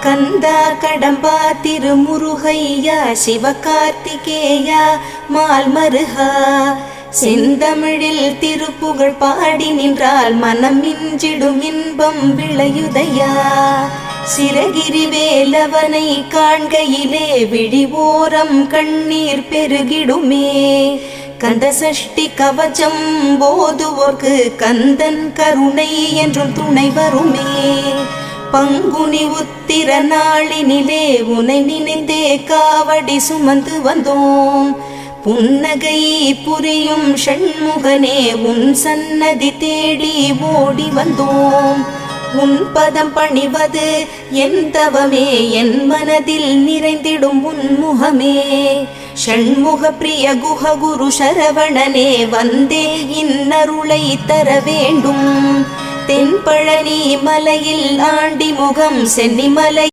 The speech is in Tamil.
கந்தா கடம்பா திருமுருகையா சிவகார்த்திகேயா மால்மருகா செந்தமிழில் திருப்புகழ் பாடி நின்றால் மனம் மிஞ்சிடும் இன்பம் விளையுதையா. சிரகிரி வேலவனை காண்கையிலே விழிவோரம் கண்ணீர் பெருகிடுமே. கந்த சஷ்டி கவச்சம் போதுவோர்க்கு கந்தன் கருணை என்றும் துணை வருமே. பங்குனி உத்திர நாளினிலே உனை நினைந்தே காவடி சுமந்து வந்தோம். புன்னகை புரியும் ஷண்முகனே உன் சன்னதி தேடி ஓடி வந்தோம். உன் பதம் பணிவது என் தவமே, என் மனதில் நிறைந்திடும் உன் முகமே. ஷண்முக பிரிய குஹ குரு சரவணனே வந்தே இன்னருளை தர வேண்டும். தென்பழனி மலையில் ஆண்டி முகம் சென்னிமலை